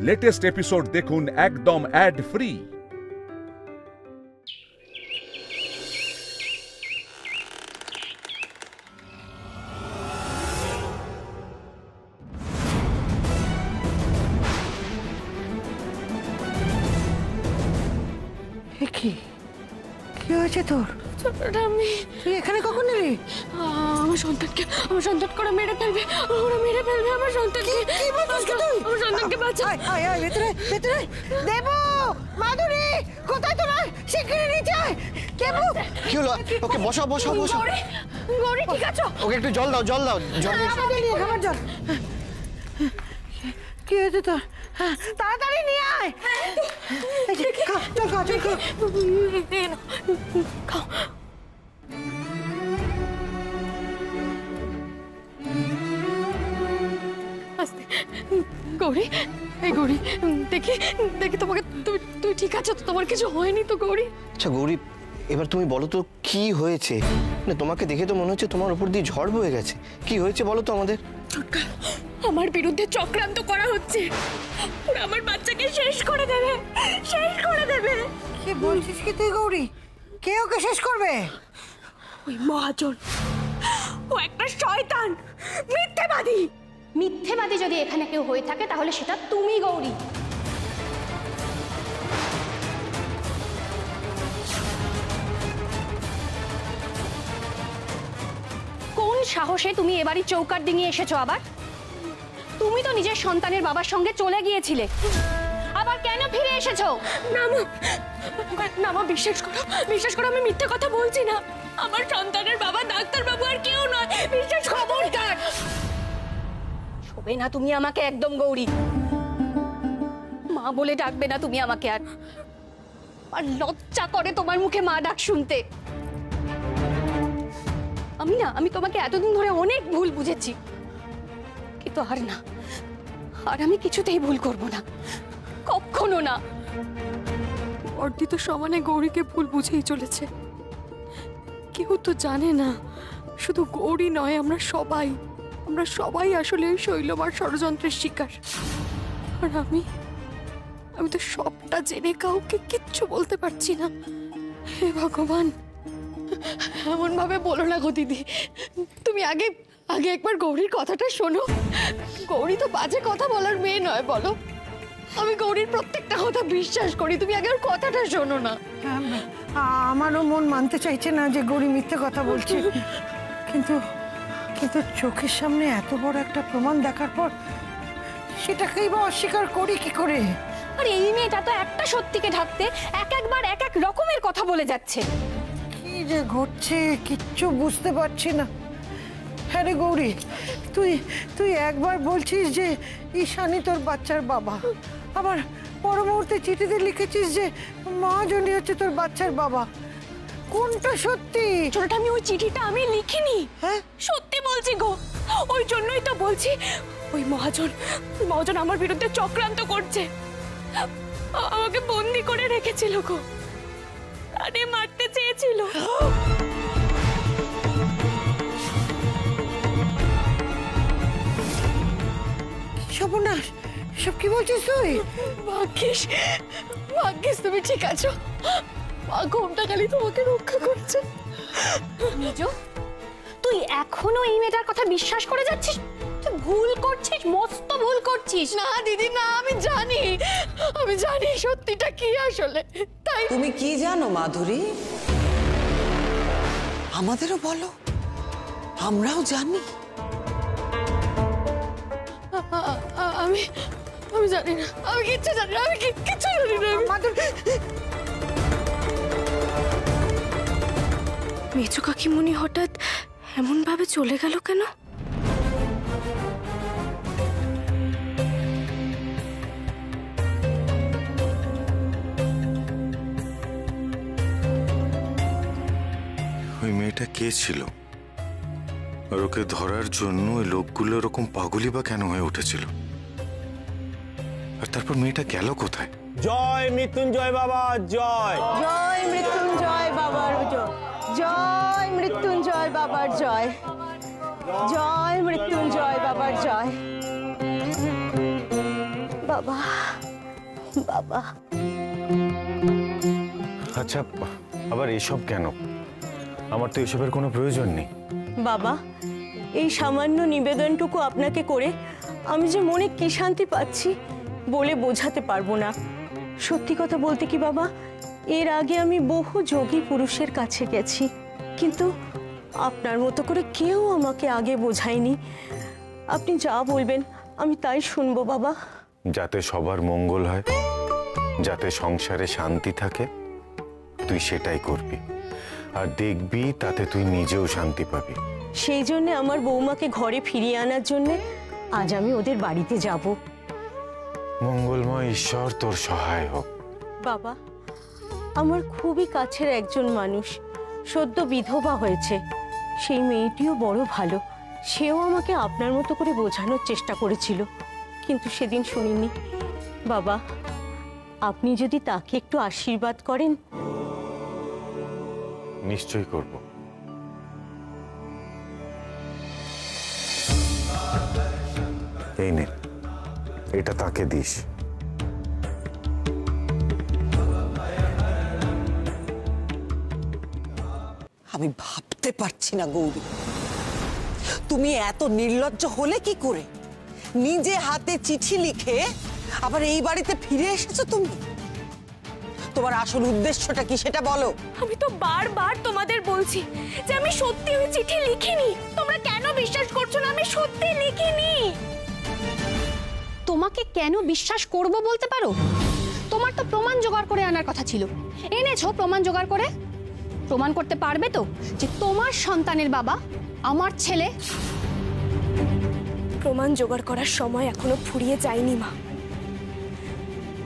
Latest episode দেখুন একদম add free. কি হয়েছে তোর? আমি তুই এখানে কখন এলি? আমার সন্তানকে ওরা মেরে ফেলবে আমার সন্তানকে। কি বলছিস তুই? আমার সন্তানকে বাঁচা। আয় আয় ভেতরে ভেতরে। দেবু, মাধুরী, কোথায় তোরা? শিগগিরই নিচে আয়। দেবু, কি হলো? ওকে বসাও বসাও বসাও। গৌরী ঠিক আছে? ওকে একটু জল দাও জল দাও জল। খাবার জল। কি হয়েছে তোর? তাড়াতাড়ি নিয়ে আয়। চল খা চল খা। খাও। আস্তে। গৌরী, এই গৌরী, দেখি তোমাকে, তুমি ঠিক আছো তো? তোমার কিছু হয়নি তো গৌরী? আচ্ছা গৌরী, এবার তুমি বলো তো কি হয়েছে? না তোমাকে দেখে তো মনে হচ্ছে তোমার উপর দিয়ে ঝড় বয়ে গেছে। কি হয়েছে বলো তো আমাদের। আমার বিরুদ্ধে চক্রান্ত করা হচ্ছে। ওরা আমার বাচ্চাকে শেষ করে দেবে। কি বলছিস কি তুই গৌরী? কে ওকে শেষ করবে? ওই মহাজন, ও একটা শয়তান, মিথ্যেবাদী যদি এখানে কেউ হয়ে থাকে তাহলে সেটা তুমি গৌরী। কোন সাহসে তুমি এবারই চৌকাট ডিঙিয়ে এসেছো? আবার তুমি তো নিজের সন্তানের বাবার সঙ্গে চলে গিয়েছিলে, আবার কেন ফিরে এসেছো? না মা, বিশ্বাস করো আমি মিথ্যে কথা বলছি না। আমার সন্তানের বাবা ডাক্তার বাবু আর কেউ নয়। বিশ্বাস, খবরদার শোবে না তুমি আমাকে একদম গৌরী। মা বলে ডাকবে না তুমি আমাকে। আর লজ্জা করে তোমার মুখে মা ডাক শুনতে। আমি তোমাকে এতদিন ধরে অনেক ভুল বুঝেছি, কিন্তু আর আমি কিছুতেই ভুল করব না, কখনো না। বর্দি তো সমানে গৌরীকে ভুল বুঝেই চলেছে। কেউ তো জানে না, শুধু গৌরী নয়, আমরা সবাই আসলে ওই শৈলমার ষড়যন্ত্রের শিকার। আর আমি তো সবটা জেনে কাউকে কিচ্ছু বলতে পারছি না। হে ভগবান, এমন ভাবে বলো না গো দিদি। তুমি আগে একবার গৌরীর কথাটা শোনো। গৌরী তো বাজে কথা বলার মেয়ে নয়, বলো। আমি গৌরীর প্রত্যেকটা কথা বিশ্বাস করি, তুমি আগে ওর কথাটা শোনো না। আমারও মন মানতে চাইছে না যে গৌরী মিথ্যে কথা বলছে, কিন্তু চোখের সামনে এত বড় একটা প্রমাণ দেখার পর সেটাকেই বা অস্বীকার করি কি করে? আর এই মেয়েটা তো একটা সত্যিকে ঢাকতে একবার এক রকমের কথা বলে যাচ্ছে। কি যে ঘটছে কিচ্ছু বুঝতে পারছি না। হ্যাঁ রে গৌরী, তুই একবার বলছিস যে ঈশানী তোর বাচ্চার বাবা, আবার পর মুহূর্তে চিঠিতে লিখেছিস যে মহাজনী হচ্ছে তোর বাচ্চার বাবা। কোনটা সত্যি? ছোটটা আমি ওই চিঠিটা আমি লিখিনি। হ্যাঁ সত্যি বলছি গো, ওই জন্যই তো বলছি ওই মহাজন আমার বিরুদ্ধে চক্রান্ত করছে। আমাকে বন্দি করে রেখেছিল গো, আরে মারতে চেয়েছিল। সর্বনাশ, সব কি বলছিস তুই? ভাগ্যিস তুমি ঠিক আছো। মা ঘুমটা খালি তোমাকে রক্ষা করছে। নিজো, তুই এখনো এই মেয়েটার কথা বিশ্বাস করে যাচ্ছিস? তুই ভুল করছিস, মস্ত ভুল করছিস। না দিদি না, আমি জানি সত্যিটা কি আসলে। তাই তুমি কি জানো মাধুরী? আমাদেরও বলো, আমরাও জানি। আমি জানি না, আমি কিচ্ছু জানি না, মেজো কাকিমুনি হঠাৎ এমন ভাবে চলে গেল কেন? ওই মেয়েটা কে ছিল, আর ওকে ধরার জন্য ওই লোকগুলো এরকম পাগলি বা কেন হয়ে উঠেছিল? আর তারপর মেয়েটা গেল কোথায়? জয় মৃত্যুঞ্জয় বাবা জয়। জয় মৃত্যুঞ্জয় বাবার জয়। জয় মৃত্যুঞ্জয় বাবার জয়। জয় মৃত্যুঞ্জয় বাবার জয়। বাবা বাবা। আচ্ছা, আবার এসব কেন? আমার তো এসবের কোনো প্রয়োজন নেই। বাবা, এই সামান্য নিবেদনটুকু আপনাকে করে আমি যে মনে কি শান্তি পাচ্ছি বলে বোঝাতে পারবো না। সত্যি কথা বলতে কি বাবা, এর আগে আমি বহু যোগী পুরুষের কাছে গেছি, কিন্তু আপনার মতো করে কেউ আমাকে আগে বোঝায়নি। আপনি যা বলবেন আমি তাই শুনবো বাবা। যাতে সবার মঙ্গল হয়, যাতে সংসারে শান্তি থাকে, তুই সেটাই করবি। আর দেখবি তাতে তুই নিজেও শান্তি পাবি। সেই জন্য আমার বৌমাকে ঘরে ফিরিয়ে আনার জন্য আজ আমি ওদের বাড়িতে যাব। মঙ্গলময় ঈশ্বর তোর সহায় হোক। বাবা, আমার খুবই কাছের একজন মানুষ সদ্য বিধবা হয়েছে। সেই মেয়েটিও বড় ভালো, সেও আমাকে আপনার মতো করে বোঝানোর চেষ্টা করেছিল, কিন্তু সেদিন শুনিনি। বাবা, আপনি যদি তাকে একটু আশীর্বাদ করেন। নিশ্চয়ই করব। এই নে, এটা তাকে দিস। আমি ভাবতে পারছি না গৌরী, তুমি এত নির্লজ্জ হলে কি করে? নিজে হাতে চিঠি লিখে আবার এই বাড়িতে ফিরে এসেছো তুমি। তোমার আসল উদ্দেশ্যটা কি সেটা বলো। আমি তো বারবার তোমাদের বলছি যে আমি সত্যি ওই চিঠি লিখিনি। তোমরা কেন বিশ্বাস করছো না? আমি সত্যি লিখিনি। তোমাকে কেন বিশ্বাস করব বলতে পারো? তোমার তো প্রমাণ জোগাড় করে আনার কথা ছিল। এনেছো প্রমাণ জোগাড় করে? প্রমাণ করতে পারবে তো যে তোমার সন্তানের বাবা আমার ছেলে? প্রমাণ জোগাড় করার সময় এখনো ফুরিয়ে যায়নি মা।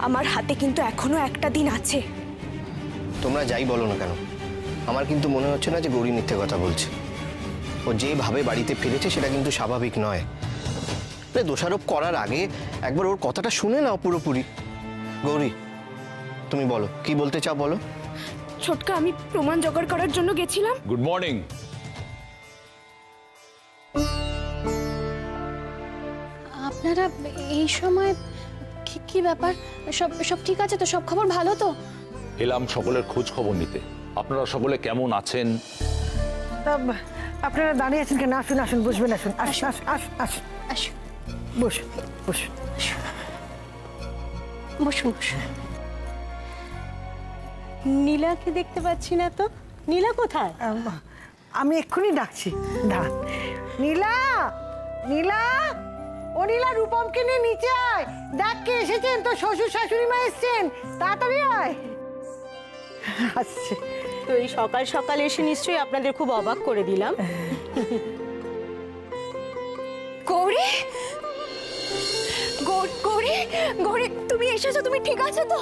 আমার হাতে কিন্তু এখনো একটা দিন আছে। তোমরা যাই বলো না কেন, আমার কিন্তু মনে হচ্ছে না যে গৌরী মিথ্যে কথা বলছে। ও যেভাবে বাড়িতে ফিরেছে সেটা কিন্তু স্বাভাবিক নয়। দোষারোপ করার আগে একবার ওর কথাটা শুনে নাও পুরোপুরি। গৌরী, তুমি বলো, কি বলতে চাও বলো। ছোটকা, আমি প্রমাণ জোগাড় করার জন্য গেছিলাম। Good morning. আপনারা এই সময় কি ব্যাপার? সব সব ঠিক আছে তো? সব খবর ভালো তো? এলাম সকলের খোঁজ খবর নিতে। আপনারা সকলে কেমন আছেন? আপনারা দাঁড়িয়ে আছেন কেন? আসুন আসুন, বসবেন। আসুন, আসুন আসুন আসুন আসুন, বসুন বসুন বসুন বসুন। নীলাকে দেখতে পাচ্ছি না তো। নীলা কোথায়? আমি এক্ষুনি ডাকছি, দাঁড়ান। নীলা, নীলা, ও নীলা, রূপমকে নিয়ে নিচে আয়। দেখ কে এসেছেন, তো শ্বশুর শাশুড়ি মা এসেছেন, তাড়াতাড়ি আয়। আসছে তো এই সকাল সকাল এসে নিশ্চয়ই আপনাদের খুব অবাক করে দিলাম। গৌরী, গৌরী, গৌরী, তুমি এসেছো? তুমি ঠিক আছো তো?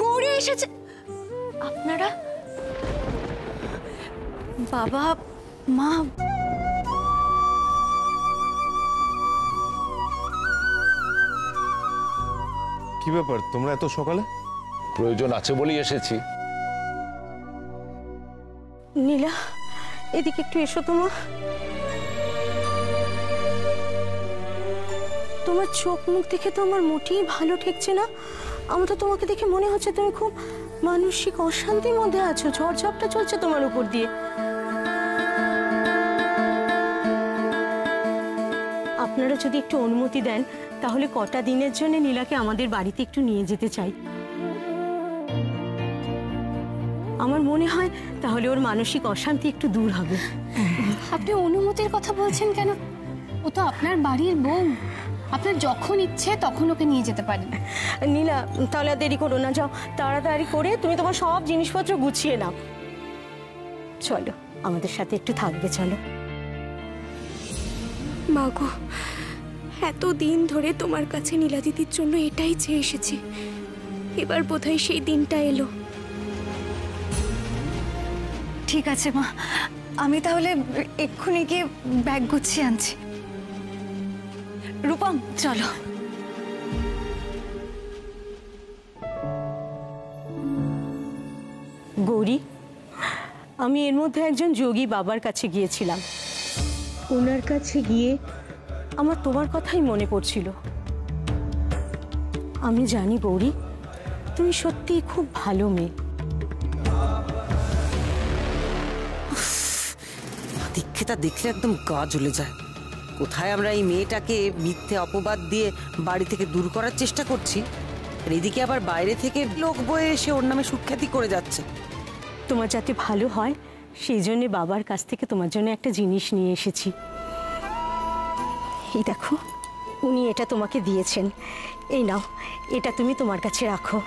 গৌরী এসেছে। আপনারা বাবা মা। কি ব্যাপার, তোমরা এত সকালে? প্রয়োজন আছে বলেই এসেছি। নীলা, এদিকে একটু এসো। তোমার চোখ মুখ দেখে তো আমার মোটেই ভালো ঠেকছে না। আমার তো তোমাকে দেখে মনে হচ্ছে তুমি খুব মানসিক অশান্তির মধ্যে আছো। ঝড়ঝাপটা চলছে তোমার উপর দিয়ে। আপনারা যদি একটু অনুমতি দেন তাহলে কটা দিনের জন্য নীলাকে আমাদের বাড়িতে একটু নিয়ে যেতে চাই। আমার মনে হয় তাহলে ওর মানসিক অশান্তি একটু দূর হবে। আপনি অনুমতির কথা বলছেন কেন? ও তো আপনার বাড়ির বউ। আপনার যখন ইচ্ছে তখন ওকে নিয়ে যেতে পারেন। নীলা, তাহলে আর দেরি করো না, যাও তাড়াতাড়ি করে তুমি তোমার সব জিনিসপত্র গুছিয়ে নাও। চলো, আমাদের সাথে একটু থাকবে, চলো। মাগো, এতদিন ধরে তোমার কাছে নীলা দিদির জন্য এটাই চেয়ে এসেছি। এবার বোধহয় সেই দিনটা এলো। ঠিক আছে মা, আমি তাহলে এক্ষুনি গিয়ে ব্যাগ গুছিয়ে আনছি। রূপম, চলো। গৌরী, আমি এর মধ্যে একজন যোগী বাবার কাছে গিয়েছিলাম। ওনার কাছে গিয়ে আমার তোমার কথাই মনে পড়ছিল। আমি জানি গৌরী, তুমি সত্যি খুব ভালো মেয়ে। দীক্ষিতা দেখলে একদম গা জ্বলে যায়। কোথায় আমরা এই মেয়েটাকে মিথ্যে অপবাদ দিয়ে বাড়ি থেকে দূর করার চেষ্টা করছি, আর এদিকে আবার বাইরে থেকে লোক বয়ে এসে ওর নামে সুখ্যাতি করে যাচ্ছে। তোমার যাতে ভালো হয় সেই জন্য বাবার কাছ থেকে তোমার জন্য একটা জিনিস নিয়ে এসেছি। এই দেখো, উনি এটা তোমাকে দিয়েছেন। এই নাও, এটা তুমি তোমার কাছে রাখো।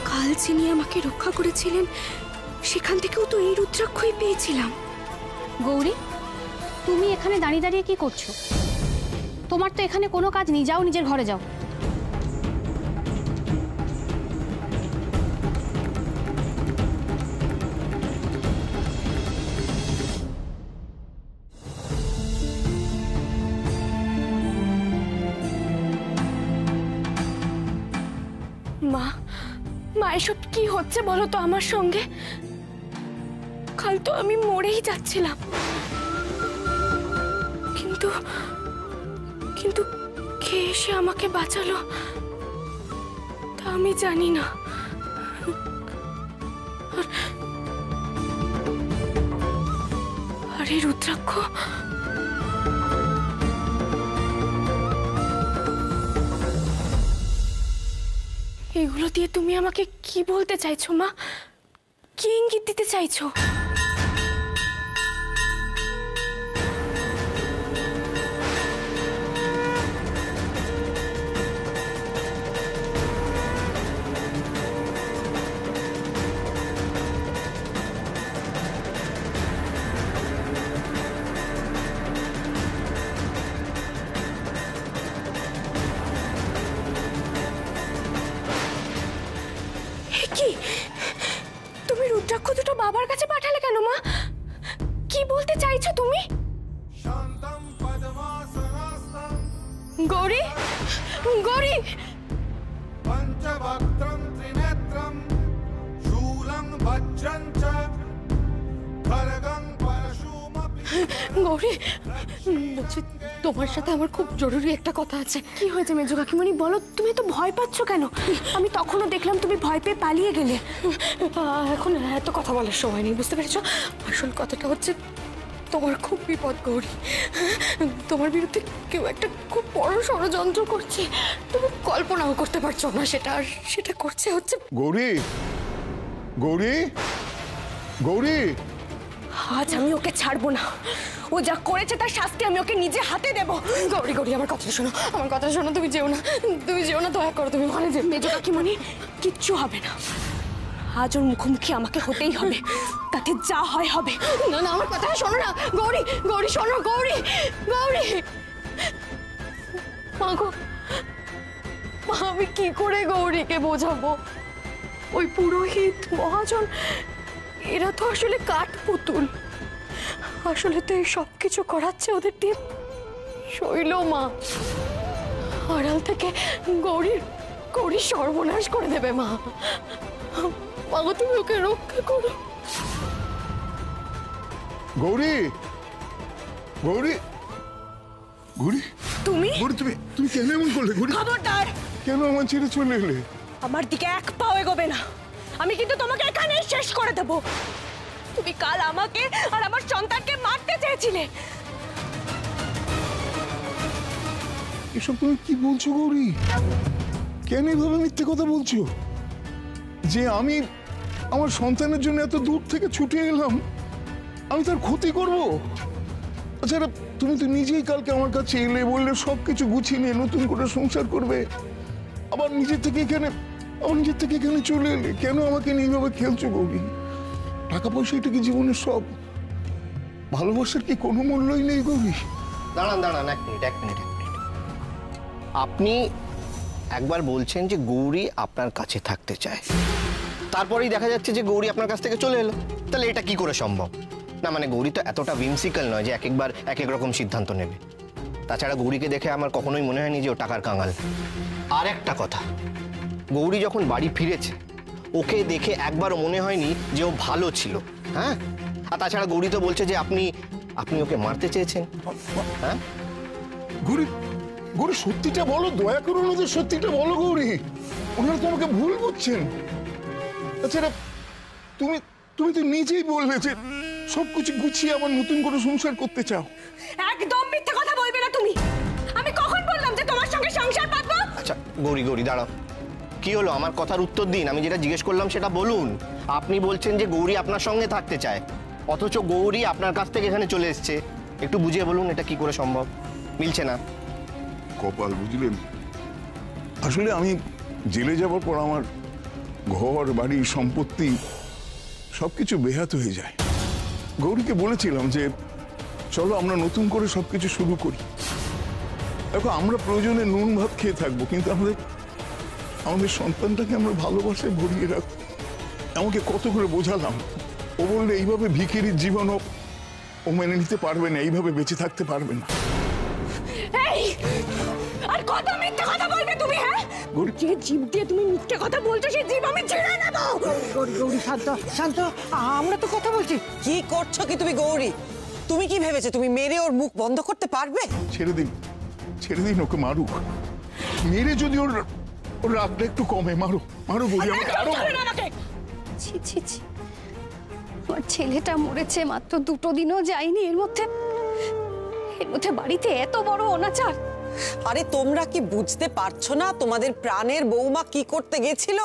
কাল যিনি আমাকে রক্ষা করেছিলেন সেখান থেকেও তো এই রুদ্রাক্ষই পেয়েছিলাম। গৌরী, তুমি এখানে দাঁড়িয়ে দাঁড়িয়ে কি করছো? তোমার তো এখানে কোনো কাজ নেই, যাও নিজের ঘরে যাও। মা, মা এসব কি হচ্ছে বলো তো আমার সঙ্গে? কাল তো আমি মরেই যাচ্ছিলাম, কিন্তু কিন্তু কে এসে আমাকে বাঁচালো তা আমি জানি না। আরে রুদ্রাক্ষ, এগুলো দিয়ে তুমি আমাকে কি বলতে চাইছো মা? কি ইঙ্গিত দিতে চাইছো? কি তুমি রুদ্রাক্ষ দুটো বাবার কাছে পাঠালে কেন মা? কি বলতে চাইছো তুমি? গৌরী, গৌরী, পঞ্চবক্ত্রম ত্রিনেত্রম শূলং বজ্রং চ খড়গং পরশুমপি। গৌরী, বলছি, তোমার সাথে আমার খুব জরুরি একটা কথা আছে। কি হয়েছে মেজো কাকিমণি বলো? তুমি তো ভয় পাচ্ছ কেন? আমি তখনও দেখলাম তুমি ভয় পেয়ে পালিয়ে গেলে। এখন এত কথা বলার সময় নেই, বুঝতে পেরেছো? আসল কথাটা হচ্ছে তোমার খুব বিপদ গৌরী। তোমার বিরুদ্ধে কেউ একটা খুব বড় ষড়যন্ত্র করছে, তুমি কল্পনাও করতে পারছো না সেটা। আর সেটা করছে হচ্ছে গৌরী, গৌরী, গৌরী, আজ আমি ওকে ছাড়বো না। ও যা করেছে তার শাস্তি আমি ওকে নিজে হাতে দেব। গৌরী, গৌরী, আমার কথা শোনো, আমার কথা শোনো। তুমি যেও না, তুমি যেও না, দয়া করো, তুমি ঘরে যেও। মেজো কাকিমণি, কিচ্ছু হবে না। আজ ওর মুখোমুখি আমাকে হতেই হবে, তাতে যা হয় হবে। না না, আমার কথা শোনো না গৌরী, গৌরী শোনো, গৌরী, গৌরী। মা গো, মা, আমি কি করে গৌরীকে বোঝাবো? ওই পুরোহিত মহাজন এরা তো আসলে কাঠ পুতুল। আসলে তো এই সব কিছু করাচ্ছে ওদের দিয়ে শৈল মা। আড়াল থেকে গৌরী সর্বনাশ করে দেবে মা। মা গো, তুমি ওকে রক্ষা করো। গৌরী, গৌরী, গৌরী, তুমি গৌরী, তুমি তুমি কেন এমন করলে গৌরী? খবরদার, কেন আমার ছেড়ে চলে এলে? আমার দিকে এক পাও এগোবে না। আমি কিন্তু তোমাকে এখানেই শেষ করে দেব। তুমি কাল আমাকে আর আমার সন্তানকে মারতে চেয়েছিলে। এসব তুমি কি বলছো গৌরী? কেন এভাবে মিথ্যে কথা বলছো? যে আমি আমার সন্তানের জন্য এত দূর থেকে ছুটে এলাম, আমি তার ক্ষতি করব? আচ্ছা, তুমি তো নিজেই কালকে আমার কাছে এলে, বললে সবকিছু গুছিয়ে নিয়ে নতুন করে সংসার করবে, আবার নিজের থেকে এখানে চলে এলে। কেন আমাকে নিয়ে এইভাবে খেলছো গৌরী? টাকা পয়সা এটা কি জীবনের সব? ভালোবাসার কি কোনো মূল্যই নেই গৌরী? দাঁড়ান দাঁড়ান, এক মিনিট এক মিনিট এক মিনিট। আপনি একবার বলছেন যে গৌরী আপনার কাছে থাকতে চায়, তারপরেই দেখা যাচ্ছে যে গৌরী আপনার কাছ থেকে চলে এলো। তাহলে এটা কি করে সম্ভব? না মানে গৌরী তো এতটা whimsical নয় যে একবার এক এক রকম সিদ্ধান্ত নেবে। তাছাড়া গৌরীকে দেখে আমার কখনোই মনে হয়নি যে ও টাকার কাঙাল। আর একটা কথা, গৌরী যখন বাড়ি ফিরেছে ওকে দেখে একবারও মনে হয়নি যে ও ভালো ছিল। হ্যাঁ, আর তাছাড়া গৌরী তো বলছে যে আপনি ওকে মারতে চেয়েছেন। হ্যাঁ গৌরী, গৌরী সত্যিটা বলো, দয়া করে ওনাদের সত্যিটা বলো গৌরী, ওনারা তোমাকে ভুল বুঝছেন। তাছাড়া তুমি তুমি তো নিজেই বললে যে সবকিছু গুছিয়ে আবার নতুন করে সংসার করতে চাও। একদম মিথ্যে কথা বলবে না তুমি। আমি কখন বললাম যে তোমার সঙ্গে সংসার পাতবো? আচ্ছা গৌরী দাঁড়াও, কি হলো? আমার কথার উত্তর দিন, আমি যেটা জিজ্ঞেস করলাম সেটা বলুন। আপনি বলছেন যে গৌরী আপনার সঙ্গে থাকতে চায়, অথচ গৌরী আপনার কাছ থেকে এখানে চলে এসছে। একটু বুঝিয়ে বলুন এটা কি করে সম্ভব? মিলছে না। কপাল, বুঝলেন, আসলে আমি জেলে যাবার পর আমার ঘর বাড়ি সম্পত্তি সবকিছু বেহাত হয়ে যায়। গৌরীকে বলেছিলাম যে চলো আমরা নতুন করে সবকিছু শুরু করি। দেখো, আমরা প্রয়োজনে নুন ভাত খেয়ে থাকবো, কিন্তু আমাদের সন্তানটাকে আমরা ভালোবাসায় ভরিয়ে রাখবো। আমাকে কত করে বোঝালাম, ও বললে এইভাবে ভিখিরির জীবনও ও মেনে নিতে পারবে না, এইভাবে বেঁচে থাকতে পারবে না। আর কত মিথ্যে কথা বলবে তুমি? হ্যাঁ, যে জীব দিয়ে তুমি মিথ্যে কথা বলছো সেই জীব আমি ছেড়ে নেব। গৌরী শান্ত শান্ত, আমরা তো কথা বলছি। কি করছো কি তুমি গৌরী? তুমি কি ভেবেছো তুমি মেরে ওর মুখ বন্ধ করতে পারবে? ছেড়ে দিন ওকে, মারুক। মেরে যদি ওর রাগটা একটু কমে, মারো গৌরী, আমাকে আরো। ছি ছি ছি, আমার ছেলেটা মরেছে মাত্র 2 দিনও যায়নি, এর মধ্যে বাড়িতে এত বড় অনাচার। আরে তোমরা কি বুঝতে পারছো না তোমাদের প্রাণের বৌমা কি করতে গেছিল?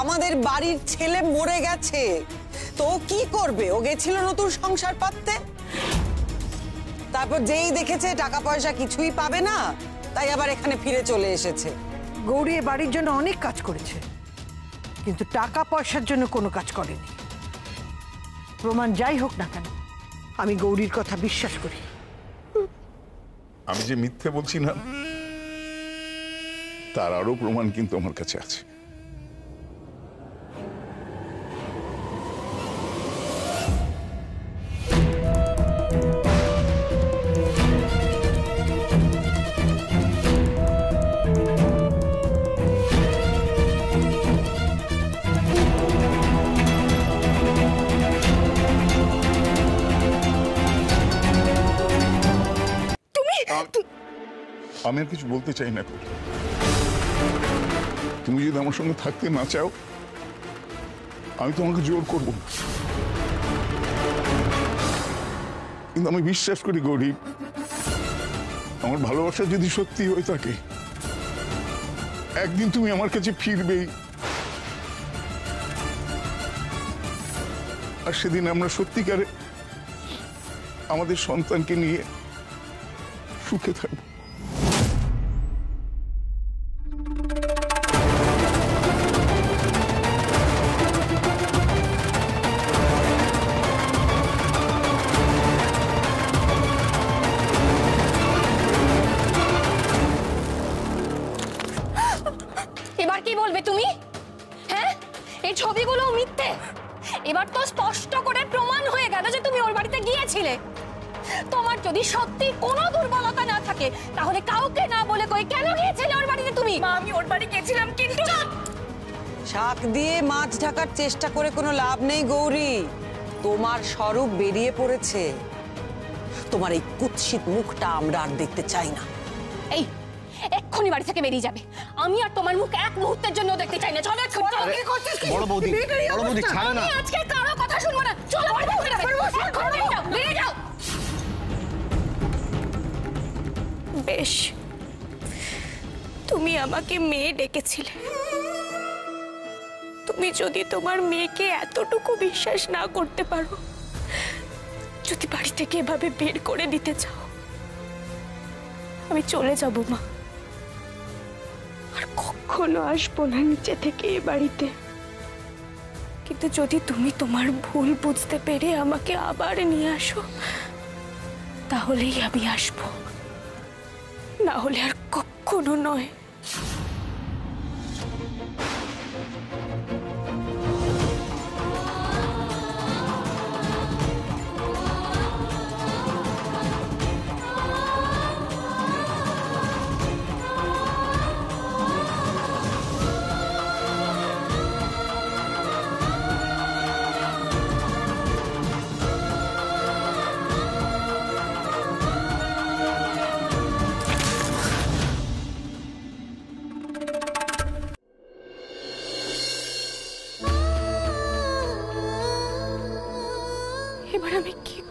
আমাদের বাড়ির ছেলে মরে গেছে, তো কি করবে? ও গেছিল নতুন সংসার পাততে। তারপর যেই দেখেছে টাকা পয়সা কিছুই পাবে না, তাই আবার এখানে ফিরে চলে এসেছে। গৌরী এ বাড়ির জন্য অনেক কাজ করেছে, কিন্তু টাকা পয়সার জন্য কোনো কাজ করেনি। প্রমাণ যাই হোক না কেন, আমি গৌরীর কথা বিশ্বাস করি। আমি যে মিথ্যে বলছি না তার আরো প্রমাণ কিন্তু আমার কাছে আছে। আমি আর কিছু বলতে চাই না। তুমি যদি আমার সঙ্গে থাকতে না চাও, আমি তোমাকে জোর করব না। কিন্তু আমি বিশ্বাস করি গৌরী, আমার ভালোবাসা যদি সত্যি হয়ে থাকে, একদিন তুমি আমার কাছে ফিরবেই, আর সেদিন আমরা সত্যিকারে আমাদের সন্তানকে নিয়ে সুখে থাকবো। এবার কি বলবে তুমি? হ্যাঁ, এই ছবিগুলো মিথ্যে। এবার তো স্পষ্ট করে প্রমাণ হয়ে গেল যে তুমি ওর বাড়িতে গিয়েছিলে। তোমার যদি সত্যি কোনো দুর্বলতা না থাকে, তাহলে কাউকে না বলে কই কেন গিয়েছিলে ওর বাড়িতে তুমি? মা, আমি ওর বাড়ি গেছিলাম, কিন্তু শাক দিয়ে মাছ ঢাকার চেষ্টা করে কোনো লাভ নেই গৌরী। তোমার স্বরূপ বেরিয়ে পড়েছে। তোমার এই কুৎসিত মুখটা আমরা আর দেখতে চাই না। এই এক্ষুনি বাড়ি থেকে বেরিয়ে যাবে। আমি আর তোমার মুখ এক মুহূর্তের জন্য দেখতে চাই না। চলো এক্ষুনি। বড় বৌদি ছাড়ো না। আমি আজকে কারো কথা শুনবো না। চলো বেরিয়ে যাও। বেশ, তুমি আমাকে মেয়ে ডেকেছিলে। তুমি যদি তোমার মেয়েকে এতটুকু বিশ্বাস না করতে পারো, যদি বাড়ি থেকে এভাবে বের করে দিতে চাও, আমি চলে যাব মা। আর কখনো আসবো না নিচে থেকে এ বাড়িতে। কিন্তু যদি তুমি তোমার ভুল বুঝতে পেরে আমাকে আবার নিয়ে আসো, তাহলেই আমি আসবো, না হলে আর কখনো নয়।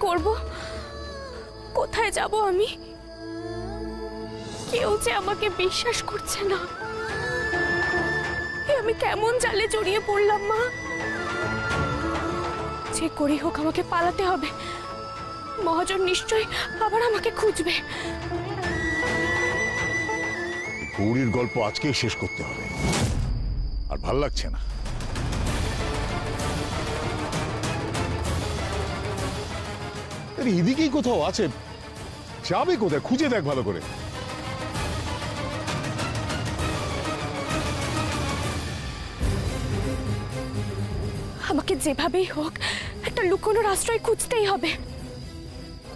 করব? কোথায় যাব আমি? কেউ যে আমাকে বিশ্বাস করছে না। আমি কেমন জালে জড়িয়ে পড়লাম মা। যে করি হোক আমাকে পালাতে হবে। মহাজন নিশ্চয়ই আবার আমাকে খুঁজবে। গৌরীর গল্প আজকেই শেষ করতে হবে, আর ভাল লাগছে না। আরে এদিকেই কোথাও আছে, যাবে কোথায়? খুঁজে দেখ ভালো করে। আমাকে যেভাবেই হোক একটা লুকোনোর আশ্রয় খুঁজতেই হবে।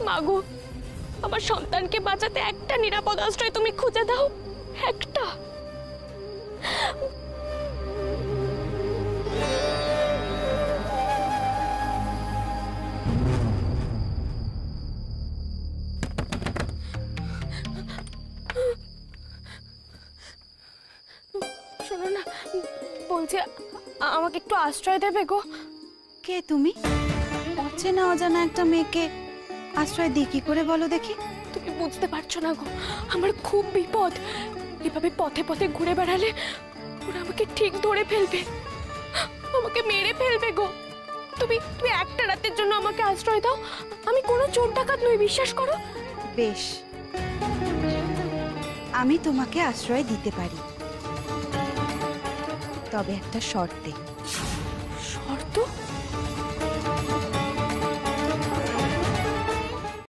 মাগো, আমার সন্তানকে বাঁচাতে একটা নিরাপদ আশ্রয় তুমি খুঁজে দাও, একটা। শোনো না, বলছি আমাকে একটু আশ্রয় দেবে গো? কে তুমি? অচেনা অজানা একটা মেয়েকে আশ্রয় দিই কি করে বলো দেখি? তুমি বুঝতে পারছো না গো, আমার খুব বিপদ। এভাবে পথে পথে ঘুরে বেড়ালে ওরা আমাকে ঠিক ধরে ফেলবে, আমাকে মেরে ফেলবে গো। তুমি তুমি একটা রাতের জন্য আমাকে আশ্রয় দাও। আমি কোনো চোর ডাকাত নই, বিশ্বাস করো। বেশ, আমি তোমাকে আশ্রয় দিতে পারি, তবে একটা শর্তে।